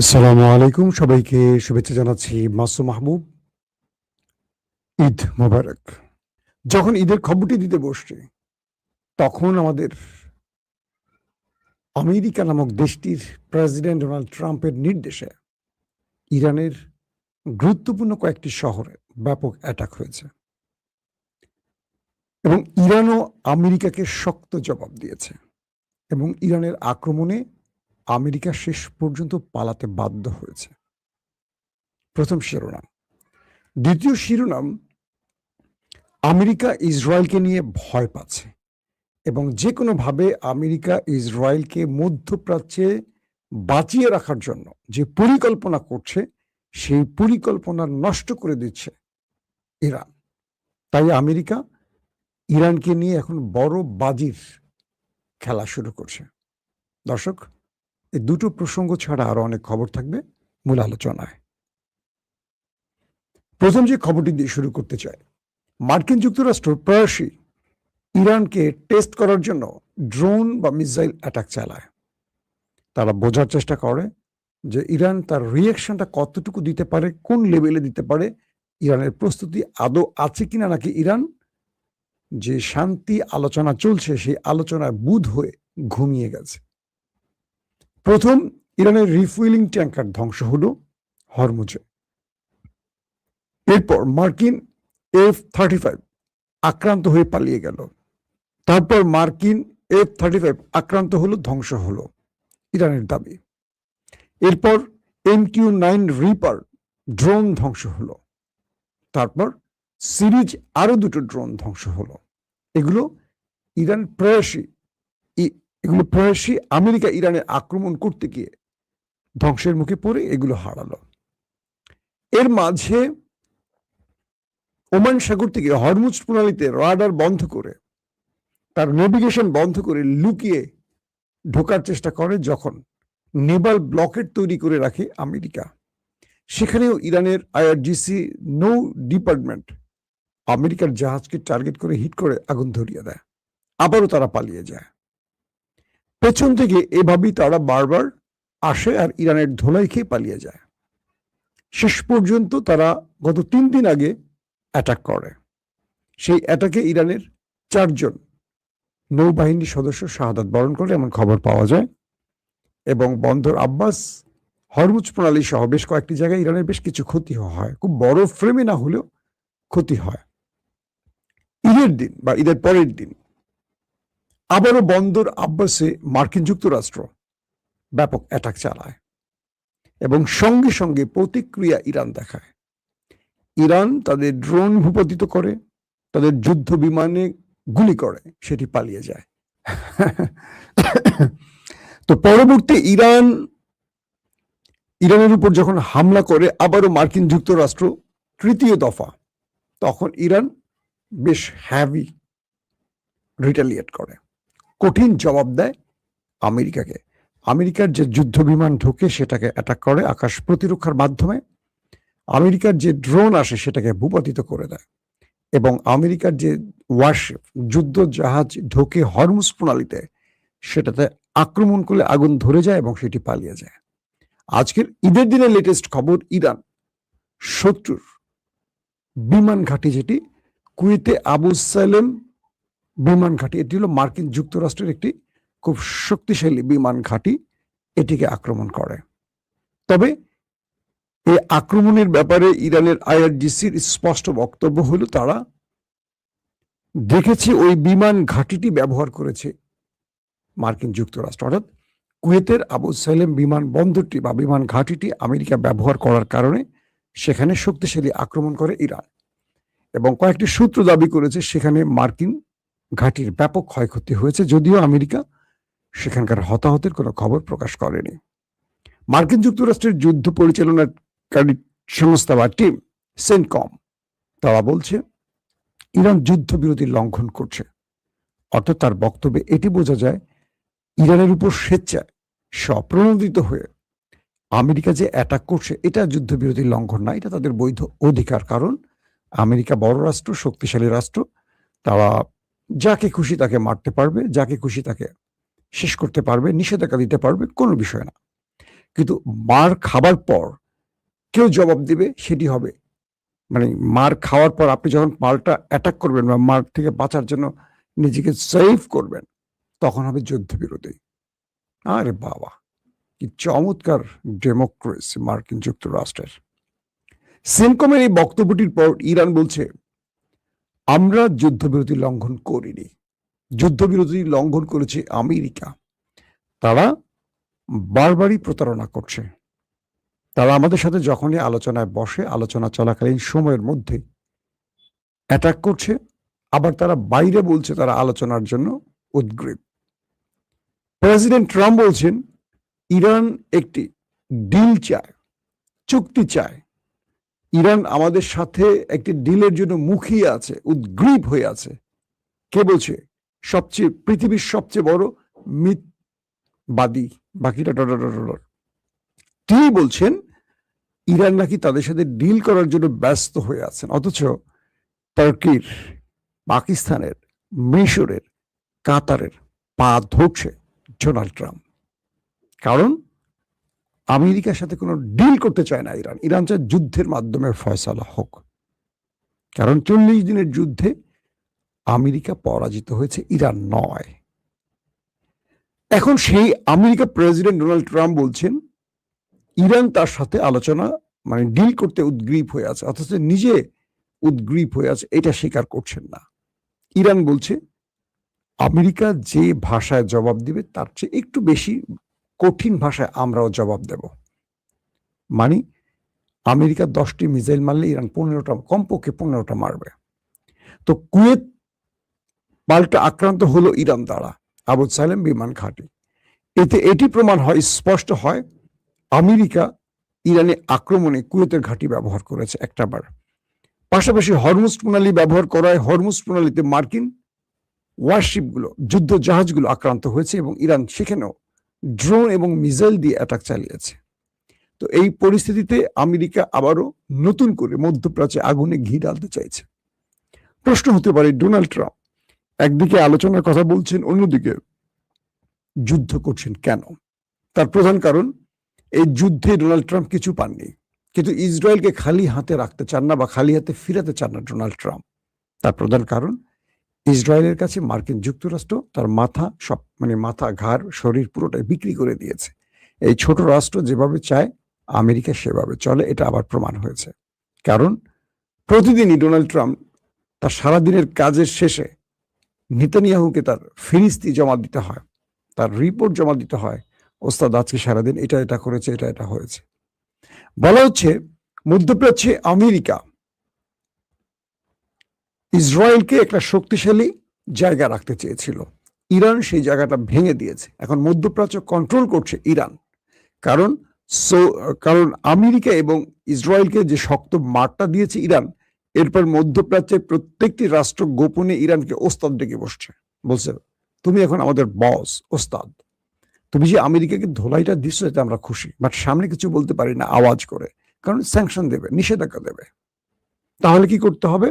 আসসালামু আলাইকুম, সবাইকে শুভেচ্ছা জানাচ্ছি। মাসুম মাহবুব। ঈদ মোবারক। যখন ঈদের খবরটি দিতে বসছি, তখন আমাদের আমেরিকা নামক দেশটির প্রেসিডেন্ট ডোনাল্ড ট্রাম্পের নির্দেশে ইরানের গুরুত্বপূর্ণ কয়েকটি শহরে ব্যাপক অ্যাটাক হয়েছে এবং ইরানও আমেরিকাকে শক্ত জবাব দিয়েছে এবং ইরানের আক্রমণে আমেরিকা শেষ পর্যন্ত পালাতে বাধ্য হয়েছে। প্রথম শিরোনাম। দ্বিতীয় শিরোনাম, আমেরিকা ইসরায়েলকে নিয়ে ভয় পাচ্ছে এবং যে কোনোভাবে আমেরিকা ইসরায়েলকে মধ্যপ্রাচ্যে বাঁচিয়ে রাখার জন্য যে পরিকল্পনা করছে, সেই পরিকল্পনা নষ্ট করে দিচ্ছে ইরান। তাই আমেরিকা ইরানকে নিয়ে এখন বড় বাজির খেলা শুরু করছে। দর্শক, এই দুটো প্রসঙ্গ ছাড়া আরো অনেক খবর থাকবে মূল আলোচনায়। প্রথম যে খবরটি দিয়ে শুরু করতে চাই, মার্কিন যুক্তরাষ্ট্র প্রায়শই ইরানকে টেস্ট করার জন্য ড্রোন বা মিসাইল অ্যাটাক চালায়। তারা বোঝার চেষ্টা করে যে ইরান তার রিয়াকশনটা কতটুকু দিতে পারে, কোন লেভেলে দিতে পারে, ইরানের প্রস্তুতি আদৌ আছে কিনা, নাকি ইরান যে শান্তি আলোচনা চলছে সেই আলোচনায় বুঁদ হয়ে ঘুমিয়ে গেছে। প্রথম, ইরানের রিফুয়েলিং ট্যাঙ্কার ধ্বংস হলো হরমুজে। এরপর মার্কিন F-35 আক্রান্ত হয়ে পালিয়ে গেল। তারপর মার্কিন F-35 আক্রান্ত হলো, ধ্বংস হলো, ইরানের দাবি। এরপর MQ-9 রিপার ড্রোন ধ্বংস হলো। তারপর সিরিজ আরো দুটো ড্রোন ধ্বংস হলো। এগুলো প্রায়শই আমেরিকা ইরানে আক্রমণ করতে গিয়ে ধ্বংসের মুখে পড়ে এগুলো হারালো। এর মাঝে ওমান সাগর থেকে হরমুজ প্রণালীতে রাডার বন্ধ করে, তার নেভিগেশন বন্ধ করে লুকিয়ে ঢোকার চেষ্টা করে যখন নেভাল ব্লকেট তৈরি করে রাখে আমেরিকা। সেখানেও ইরানের IRGC নৌ ডিপার্টমেন্ট আমেরিকার জাহাজকে টার্গেট করে হিট করে আগুন ধরিয়ে দেয়। আবারও তারা পালিয়ে যায়। পেছন থেকে এভাবেই তারা বারবার আসে আর ইরানের ধোলাই খেয়ে পালিয়ে যায়। শেষ পর্যন্ত তারা গত 3 দিন আগে অ্যাটাক করে। সেই অ্যাটাকে ইরানের 4 জন নৌবাহিনীর সদস্য শাহাদাত বরণ করে এমন খবর পাওয়া যায় এবং বন্দর আব্বাস, হরমুজ প্রণালী সহ বেশ কয়েকটি জায়গায় ইরানের বেশ কিছু ক্ষতি হয়। খুব বড় ফ্রেমে না হলেও ক্ষতি হয়। ঈদের দিন বা ঈদের পরের দিন আবারও বন্দর আব্বাসে মার্কিন যুক্তরাষ্ট্র ব্যাপক অ্যাটাক চালায় এবং সঙ্গে সঙ্গে প্রতিক্রিয়া ইরান দেখায়। ইরান তাদের ড্রোন ভূপাতিত করে, তাদের যুদ্ধ বিমানে গুলি করে, সেটি পালিয়ে যায়। তো পরবর্তী ইরানের উপর যখন হামলা করে আবারও মার্কিন যুক্তরাষ্ট্র তৃতীয় দফা, তখন ইরান বেশ হ্যাভি রিটালিয়েট করে, কঠিন জবাব দেয় আমেরিকাকে। আমেরিকার যে যুদ্ধ বিমান ঢোকে সেটাকে অ্যাটাক করে আকাশ প্রতিরক্ষার মাধ্যমে। আমেরিকার যে ড্রোন আসে সেটাকে ভূপাতিত করে দেয় এবং আমেরিকার যে ওয়ারশিপ যুদ্ধ জাহাজ ঢোকে হরমুজ প্রণালীতে, সেটাতে আক্রমণ করলে আগুন ধরে যায় এবং সেটি পালিয়ে যায়। আজকের ঈদের দিনে লেটেস্ট খবর, ইরান শত্রুর বিমান ঘাঁটি, যেটি কুয়েতে আবু সালেম বিমান ঘাঁটি, এটি হলো মার্কিন যুক্তরাষ্ট্রের একটি খুব শক্তিশালী বিমান ঘাঁটি, এটিকে আক্রমণ করে। তবে এই আক্রমণের ব্যাপারে ইরানের IRGCর স্পষ্ট বক্তব্য হলো তারা দেখেছে ওই বিমান ঘাঁটিটি ব্যবহার করেছে মার্কিন যুক্তরাষ্ট্র, অর্থাৎ কুয়েতের আবু সালেম বিমান বন্দরটি বা বিমান ঘাঁটিটি আমেরিকা ব্যবহার করার কারণে সেখানে শক্তিশালী আক্রমণ করে ইরান এবং কয়েকটি সূত্র দাবি করেছে সেখানে মার্কিন ঘাঁটির ব্যাপক ক্ষয়ক্ষতি হয়েছে, যদিও আমেরিকা সেখানকার হতাহতের কোনো খবর প্রকাশ করেনি। মার্কিন যুক্তরাষ্ট্রের যুদ্ধ পরিচালনাকারী সংস্থা বা টিম সেন্টকম, তারা বলছে ইরান যুদ্ধবিরতি লঙ্ঘন করছে। অর্থাৎ তার বক্তব্যে এটি বোঝা যায় ইরানের উপর স্বেচ্ছায় স্বপ্রণোদিত হয়ে আমেরিকা যে অ্যাটাক করছে এটা যুদ্ধবিরতি লঙ্ঘন না, এটা তাদের বৈধ অধিকার। কারণ আমেরিকা বড় রাষ্ট্র, শক্তিশালী রাষ্ট্র, তারা যাকে খুশি তাকে মারতে পারবে, যাকে খুশি তাকে শেষ করতে পারবে, নিষেধাজ্ঞা দিতে পারবে, কোনো বিষয় না। কিন্তু মার খাবার পর কেউ জবাব দিবে, সেটি হবে মানে মার খাওয়ার পর আপনি যখন পাল্টা অ্যাটাক করবেন বা মার থেকে বাঁচার জন্য নিজেকে সেভ করবেন, তখন হবে যুদ্ধবিরতি। আরে বাবা, কি চমৎকার ডেমোক্রেসি মার্কিন যুক্তরাষ্ট্রের। সেনকমের এই বক্তব্যটির পর ইরান বলছে, আমরা যুদ্ধবিরতি লঙ্ঘন করিনি, যুদ্ধবিরতি লঙ্ঘন করেছে আমেরিকা। তারা বারবারই প্রতারণা করছে। তারা আমাদের সাথে যখনই আলোচনায় বসে, আলোচনা চলাকালীন সময়ের মধ্যে অ্যাটাক করছে, আবার তারা বাইরে বলছে তারা আলোচনার জন্য উদ্গ্রীব। প্রেসিডেন্ট ট্রাম্প বলছেন ইরান একটি ডিল চায়, চুক্তি চায়। ইরান আমাদের সাথে একটি ডিলের জন্য মুখিয়ে আছে, উদ্গ্রীব হয়ে আছে। কে বলছে? পৃথিবীর সবচেয়ে বড় মিথবাদী, বাকিটা তিনি বলছেন ইরান নাকি তাদের সাথে ডিল করার জন্য ব্যস্ত হয়ে আছেন, অথচ তুর্কির, পাকিস্তানের, মিশরের, কাতারের পা ধরছে ডোনাল্ড ট্রাম্প। কারণ আমেরিকার সাথে কোনো ডিল করতে চায় না ইরান। ইরান চায় যুদ্ধের মাধ্যমে ফয়সালা হোক। কারণ 40 দিনের যুদ্ধে আমেরিকা পরাজিত হয়েছে, ইরান নয়। এখন সেই আমেরিকা প্রেসিডেন্ট ডোনাল্ড ট্রাম্প বলছেন ইরান তার সাথে আলোচনা মানে ডিল করতে উদ্গ্রীব হয়ে আছে, অথচ নিজে উদ্গ্রীব হয়ে আছে, এটা স্বীকার করছেন না। ইরান বলছে আমেরিকা যে ভাষায় জবাব দিবে তার চেয়ে একটু বেশি কঠিন ভাষায় আমরাও জবাব দেব। মানে আমেরিকা 10টি মিসাইল মারলে ইরান 15টা, কমপক্ষে 15টা মারবে। তো কুয়েত পাল্টা আক্রান্ত হলো ইরান দ্বারা, আবু সালেম বিমান ঘাঁটি। এতে এটি প্রমাণ হয়, স্পষ্ট হয়, আমেরিকা ইরানে আক্রমণে কুয়েতের ঘাঁটি ব্যবহার করেছে একটাবার। পাশাপাশি হরমুজ প্রণালী ব্যবহার করায় হরমুজ প্রণালীতে মার্কিন ওয়ারশিপগুলো, যুদ্ধ জাহাজগুলো আক্রান্ত হয়েছে এবং ইরান সেখানেও ড্রোন এবং মিসাইল দিয়ে অ্যাটাক চালিয়েছে। তো এই পরিস্থিতিতে আমেরিকা আবারও নতুন করে মধ্যপ্রাচ্যে আগুনে ঘি ঢালতে চাইছে। প্রশ্ন হতে পারে, ডোনাল্ড ট্রাম্প একদিকে আলোচনার কথা বলছেন, অন্যদিকে যুদ্ধ করছেন কেন? তার প্রধান কারণ, এই যুদ্ধে ডোনাল্ড ট্রাম্প কিছু পাননি, কিন্তু ইসরায়েলকে খালি হাতে রাখতে চান না বা খালি হাতে ফিরাতে চান না ডোনাল্ড ট্রাম্প। তার প্রধান কারণ, ইসরায়েলের কাছে মার্কিন যুক্তরাষ্ট্র তার মাথা, সব মানে মাথা, ঘাড়, শরীর পুরোটাই বিক্রি করে দিয়েছে। এই ছোট রাষ্ট্র যেভাবে চায় আমেরিকা সেভাবে চলে, এটা আবার প্রমাণ হয়েছে। কারণ প্রতিদিনই ডোনাল্ড ট্রাম্প তার সারাদিনের কাজের শেষে নেতানিয়াহুকে তার ফিরিস্তি জমা দিতে হয়, তার রিপোর্ট জমা দিতে হয়, ওস্তাদ আজকে সারাদিন এটা এটা করেছে, এটা এটা হয়েছে। বলা হচ্ছে মধ্যপ্রাচ্যে আমেরিকা ইসরায়েলকে একটা শক্তিশালী জায়গা রাখতে চেয়েছিল, ইরান সেই জায়গাটা ভেঙে দিয়েছে। এখন মধ্যপ্রাচ্য কন্ট্রোল করছে ইরান। কারণ আমেরিকা এবং ইসরায়েলকে যে শক্ত মারটা দিয়েছে ইরান, এরপর মধ্যপ্রাচ্যের প্রত্যেকটি রাষ্ট্র গোপনে ইরানকে ওস্তাদ ডেকে বসছে, বলছে তুমি এখন আমাদের বস, ওস্তাদ। তুমি যে আমেরিকাকে ধোলাইটা দিচ্ছ এতে আমরা খুশি, বাট সামনে কিছু বলতে পারি না আওয়াজ করে, কারণ স্যাংশন দেবে, নিষেধাজ্ঞা দেবে। তাহলে কি করতে হবে?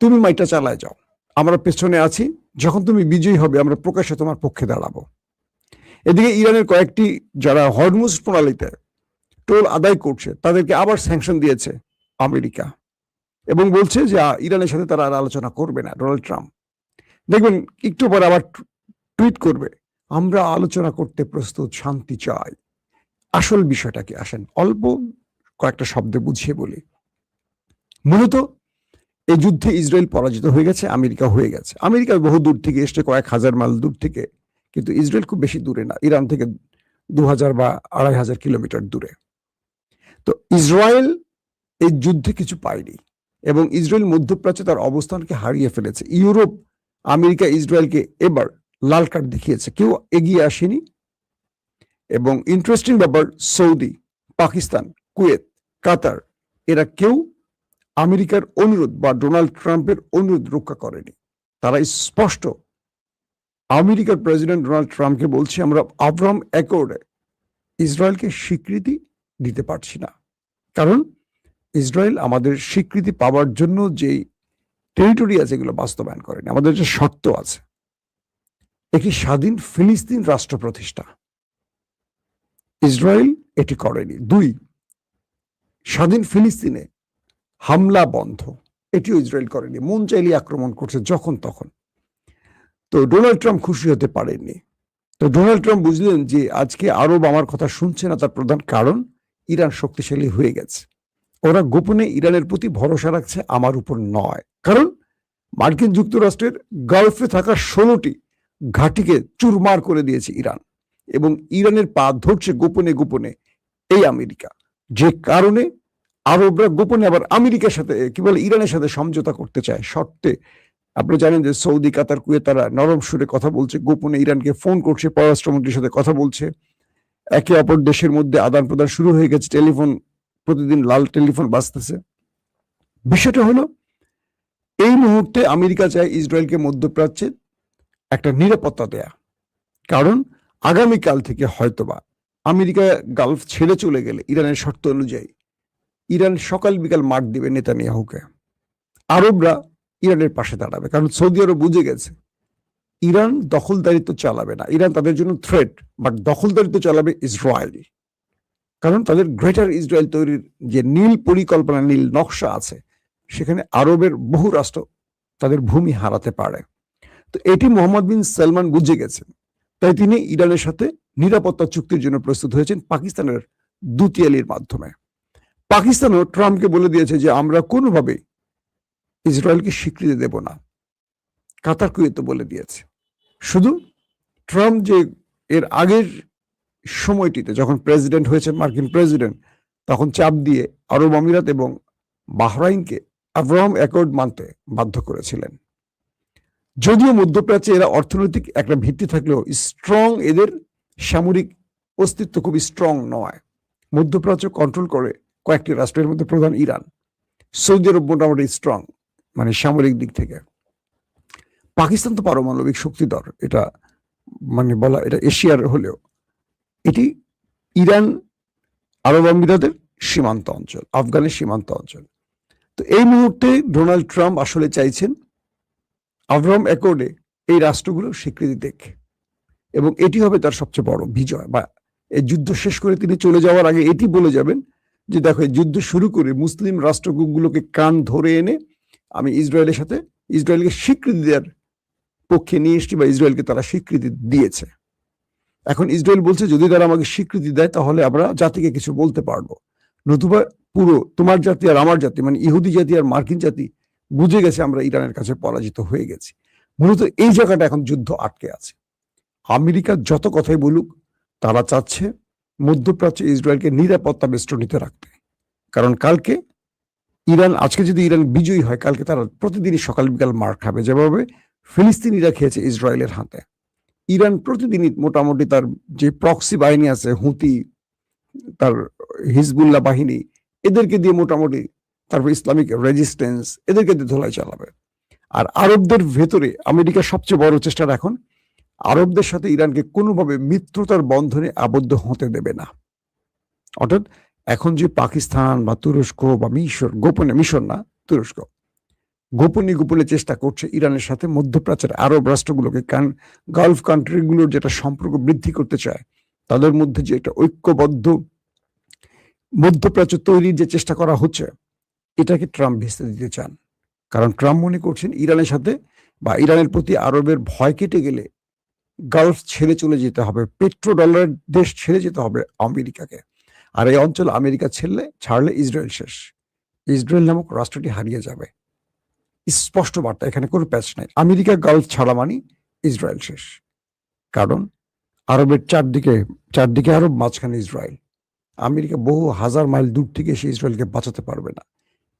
তুমি মাইটা চালায় যাও, আমরা পেছনে আছি, যখন তুমি বিজয়ী হবে আমরা প্রকাশ্যে তোমার পক্ষে দাঁড়াবো। এদিকে ইরানের কয়েকটি যারা হরমুজ প্রণালীতে টোল আদায় করছে তাদেরকে আবার স্যাংশন দিয়েছে আমেরিকা এবং বলছে যে ইরানের সাথে তারা আর আলোচনা করবে না। ডোনাল্ড ট্রাম্প দেখবেন একটু পরে আবার টুইট করবে, আমরা আলোচনা করতে প্রস্তুত, শান্তি চাই। আসল বিষয়টা কি, আসেন অল্প কয়েকটা শব্দে বুঝিয়ে বলি। মূলত এই যুদ্ধে ইসরায়েল পরাজিত হয়ে গেছে, আমেরিকা হয়ে গেছে। আমেরিকা বহু দূর থেকে এসছে, কয়েক হাজার মাইল দূর থেকে, কিন্তু ইসরায়েল খুব বেশি দূরে না, ইরান থেকে 2000 বা 2500 কিলোমিটার দূরে। তো ইসরায়েল এই যুদ্ধে কিছু পায়নি এবং ইসরায়েল মধ্যপ্রাচ্যে তার অবস্থানকে হারিয়ে ফেলেছে। ইউরোপ, আমেরিকা ইসরায়েলকে এবার লাল কার্ড দেখিয়েছে, কেউ এগিয়ে আসেনি। এবং ইন্টারেস্টিং ব্যাপার, সৌদি, পাকিস্তান, কুয়েত, কাতার, এরা কেউ আমেরিকার অনুরোধ বা ডোনাল্ড ট্রাম্পের অনুরোধ রক্ষা করেনি। তারা স্পষ্ট আমেরিকার প্রেসিডেন্ট ডোনাল্ড ট্রাম্পকে বলছে, আমরা আব্রাহাম অ্যাকর্ডে ইসরায়েলকে স্বীকৃতি দিতে পারছি না, কারণ ইসরায়েল আমাদের স্বীকৃতি পাওয়ার জন্য যে টেরিটরি আছে এগুলো বাস্তবায়ন করেনি। আমাদের যে শর্ত আছে, একটি স্বাধীন ফিলিস্তিন রাষ্ট্র প্রতিষ্ঠা, ইসরায়েল এটি করেনি। 2, স্বাধীন ফিলিস্তিনে হামলা বন্ধ, এটিও ইসরায়েল করেনি। মন চাইলে আক্রমণ করছে যখন তখন। তো ডোনাল্ড ট্রাম্প খুশি হতে পারেননি। তো ডোনাল্ড ট্রাম্প বুঝলেন যে আজকে আরব আমার কথা শুনছে না, তার প্রধান কারণ ইরান শক্তিশালী হয়ে গেছে। ওরা গোপনে ইরানের প্রতি ভরসা রাখছে, আমার উপর নয়। কারণ মার্কিন যুক্তরাষ্ট্রের গালফে থাকা 16টি ঘাঁটিকে চুরমার করে দিয়েছে ইরান, এবং ইরানের পা ধরছে গোপনে গোপনে এই আমেরিকা। যে কারণে আরবরা গোপনে আবার আমেরিকার সাথে কি বলে ইরানের সাথে সমঝোতা করতে চায় শর্তে। আপনি জানেন যে সৌদি, কাতার, কুয়েত তারা নরম সুরে কথা বলছে, গোপনে ইরানকে ফোন করছে, পররাষ্ট্রমন্ত্রীর সাথে কথা বলছে, একে অপর দেশের মধ্যে আদান প্রদান শুরু হয়ে গেছে, টেলিফোন প্রতিদিন লাল টেলিফোন বাজতেছে। বিষয়টা হলো এই মুহূর্তে আমেরিকা চায় ইসরায়েলকে মধ্যপ্রাচ্যে একটা নিরাপত্তা দেয়া। কারণ আগামীকাল থেকে হয়তোবা আমেরিকা গালফ ছেড়ে চলে গেলে ইরানের শর্ত অনুযায়ী ইরান সকাল বিকাল মার দিবে নেতানিয়াহুকে। আরবরা ইরানের পাশে দাঁড়াবে, কারণ সৌদি আরব বুঝে গেছে ইরান দখলদারিত্ব চালাবে না। ইরান তাদের জন্য থ্রেট, বাট দখলদারিত্ব চালাবে ইসরায়েল। কারণ তাদের গ্রেটার ইসরায়েল তৈরির যে নীল পরিকল্পনা, নীল নকশা আছে, সেখানে আরবের বহু রাষ্ট্র তাদের ভূমি হারাতে পারে। তো এটি মোহাম্মদ বিন সালমান বুঝে গেছেন, তাই তিনি ইরানের সাথে নিরাপত্তা চুক্তির জন্য প্রস্তুত হয়েছেন পাকিস্তানের দুতিয়ালির মাধ্যমে। পাকিস্তানও ট্রাম্পকে বলে দিয়েছে যে আমরা কোনোভাবে ইসরায়েলকে স্বীকৃতি দেব না। কাতার, কুয়েত বলে দিয়েছে। শুধু ট্রাম্প যে এর আগের সময়টিতে যখন প্রেসিডেন্ট হয়েছে মার্কিন প্রেসিডেন্ট, তখন চাপ দিয়ে আরব আমিরাত এবং বাহরাইনকে আব্রাহাম অ্যাকর্ড মানতে বাধ্য করেছিলেন। যদিও মধ্যপ্রাচ্যে এরা অর্থনৈতিক একটা ভিত্তি থাকলেও স্ট্রং, এদের সামরিক অস্তিত্ব খুব স্ট্রং নয়। মধ্যপ্রাচ্য কন্ট্রোল করে কয়েকটি রাষ্ট্রের মধ্যে প্রধান ইরান। সৌদি আরব মোটামুটি স্ট্রং মানে সামরিক দিক থেকে। পাকিস্তান তো পারমাণবিক শক্তিধর, এটা মানে বলা, এটা এশিয়ার হলেও এটি ইরান আরব আমিরাতের সীমান্ত অঞ্চল, আফগানের সীমান্ত অঞ্চল। তো এই মুহূর্তে ডোনাল্ড ট্রাম্প আসলে চাইছেন আব্রাহাম অ্যাকর্ডে এই রাষ্ট্রগুলো স্বীকৃতি দেখ, এবং এটি হবে তার সবচেয়ে বড় বিজয়। বা এই যুদ্ধ শেষ করে তিনি চলে যাওয়ার আগে এটি বলে যাবেন যে দেখো, এই যুদ্ধ শুরু করে মুসলিম রাষ্ট্রগুলোকে কান ধরে এনে আমি ইসরায়েলের সাথে ইসরায়েলকে স্বীকৃতি দেওয়ার পক্ষে নিয়ে এসছি, বা ইসরায়েলকে তারা স্বীকৃতি দিয়েছে। এখন ইসরায়েল বলছে যদি তারা আমাকে স্বীকৃতি দেয় তাহলে আমরা জাতিকে কিছু বলতে পারবো, নতুবা পুরো তোমার জাতি আর আমার জাতি মানে ইহুদি জাতি আর মার্কিন জাতি বুঝে গেছে আমরা ইরানের কাছে পরাজিত হয়ে গেছি। মূলত এই জায়গাটা এখন যুদ্ধ আটকে আছে। আমেরিকা যত কথাই বলুক, তারা চাচ্ছে মধ্যপ্রাচ্যে ইসরায়েলকে নিরাপত্তা বেষ্টনীতে রাখতে। কারণ কালকে ইরান, আজকে যদি ইরান বিজয়ী হয়, কালকে তারা প্রতিদিনই সকাল বিকাল মার খাবে, যেভাবে ফিলিস্তিনিরা খেয়েছে ইসরায়েলের হাতে। ইরান প্রতিদিনই মোটামুটি তার যে প্রক্সি বাহিনী আছে, হুতি, তার হিজবুল্লাহ বাহিনী, এদেরকে দিয়ে মোটামুটি, তারপর ইসলামিক রেজিস্ট্যান্স, এদেরকে দিয়ে ধোলাই চালাবে। আর আরবদের ভেতরে আমেরিকার সবচেয়ে বড় চেষ্টা এখন আরবদের সাথে ইরানকে কোনোভাবে মিত্রতার বন্ধনে আবদ্ধ হতে দেবে না। অর্থাৎ এখন যে পাকিস্তান বা তুরস্ক বা মিশর, গোপনে, মিশর না তুরস্ক, গোপনে গোপনে চেষ্টা করছে ইরানের সাথে মধ্যপ্রাচ্যের আরব রাষ্ট্রগুলোকে, গালফ কান্ট্রিগুলোর যেটা সম্পর্ক বৃদ্ধি করতে চায়, তাদের মধ্যে যে একটা ঐক্যবদ্ধ মধ্যপ্রাচ্য তৈরির যে চেষ্টা করা হচ্ছে, এটাকে ট্রাম্প ভেস্তে দিতে চান। কারণ ট্রাম্প মনে করছেন ইরানের সাথে বা ইরানের প্রতি আরবের ভয় কেটে গেলে গালফ ছেড়ে চলে যেতে হবে, পেট্রো ডলারের দেশ ছেড়ে যেতে হবে আমেরিকাকে। আর এই অঞ্চল আমেরিকা ছাড়লে ইসরায়েল শেষ, ইসরায়েল নামক রাষ্ট্রটি হারিয়ে যাবে। স্পষ্ট বার্তা, এখানে কোনো প্যাচ নাই। আমেরিকা গালফ ছাড়া মানে ইসরায়েল শেষ। কারণ আরবের চারদিকে আরব, মাঝখানে ইসরায়েল। আমেরিকা বহু হাজার মাইল দূর থেকে এসে ইসরায়েলকে বাঁচাতে পারবে না।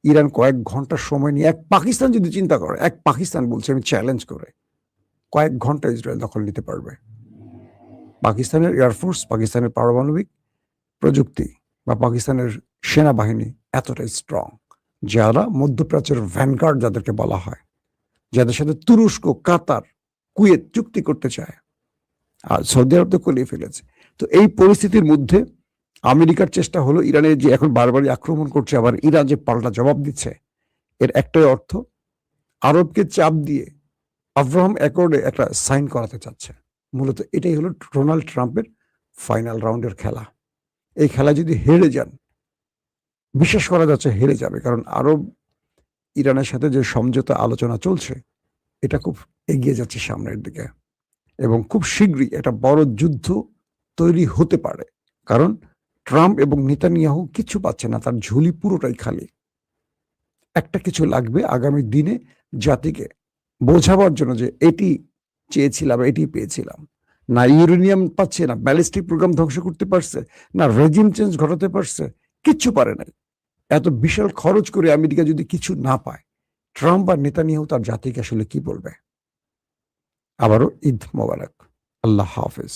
ইরান কয়েক ঘন্টার সময় নিয়ে, এক পাকিস্তান যদি চিন্তা করে, এক পাকিস্তান বলছে আমি চ্যালেঞ্জ করে, কয়েক ঘন্টা ইসরায়েল দখল নিতে পারবে। পাকিস্তানের এয়ারফোর্স, পাকিস্তানের পারমাণবিক প্রযুক্তি বা পাকিস্তানের সেনাবাহিনী এতটাই স্ট্রং, যারা মধ্যপ্রাচ্যের ভ্যানগার্ড যাদেরকে বলা হয়, যাদের সাথে তুরস্ক, কাতার, কুয়েত চুক্তি করতে চায়, আর সৌদি আরব তো করিয়ে ফেলেছে। তো এই পরিস্থিতির মধ্যে আমেরিকার চেষ্টা হলো ইরানের যে এখন বারবারই আক্রমণ করছে, আবার ইরান যে পাল্টা জবাব দিচ্ছে, এর একটাই অর্থ আরবকে চাপ দিয়ে আব্রাহাম অ্যাকর্ডে একটা সাইন করাতে চাচ্ছে। মূলত এটাই হলো ডোনাল্ড ট্রাম্পের ফাইনাল রাউন্ডের খেলা। এই খেলা যদি হেরে যান, বিশ্বাস করা যাচ্ছে হেরে যাবে, কারণ আরব ইরানের সাথে যে সমঝোতা আলোচনা চলছে এটা খুব এগিয়ে যাচ্ছে সামনের দিকে, এবং খুব শীঘ্রই একটা বড় যুদ্ধ তৈরি হতে পারে। কারণ ট্রাম্প এবং নেতানিয়াহু কিছু পাচ্ছে না, তার ঝুলি পুরোটাই খালি। একটা কিছু লাগবে আগামী দিনে জাতিকে বোঝাবার জন্য যে এটি চেয়েছিলাম, এটি পেয়েছিলাম। না ইউরেনিয়াম পাচ্ছে, না ব্যালিস্টিক প্রোগ্রাম ধ্বংস করতে পারছে, না রেজিম চেঞ্জ ঘটাতে পারছে, কিচ্ছু পারে নাই। এত বিশাল খরচ করে আমেরিকা যদি কিছু না পায়, ট্রাম্প আর নেতানিয়াহু তার জাতিকে আসলে কি বলবে? আবারও ঈদ মোবারক। আল্লাহ হাফেজ।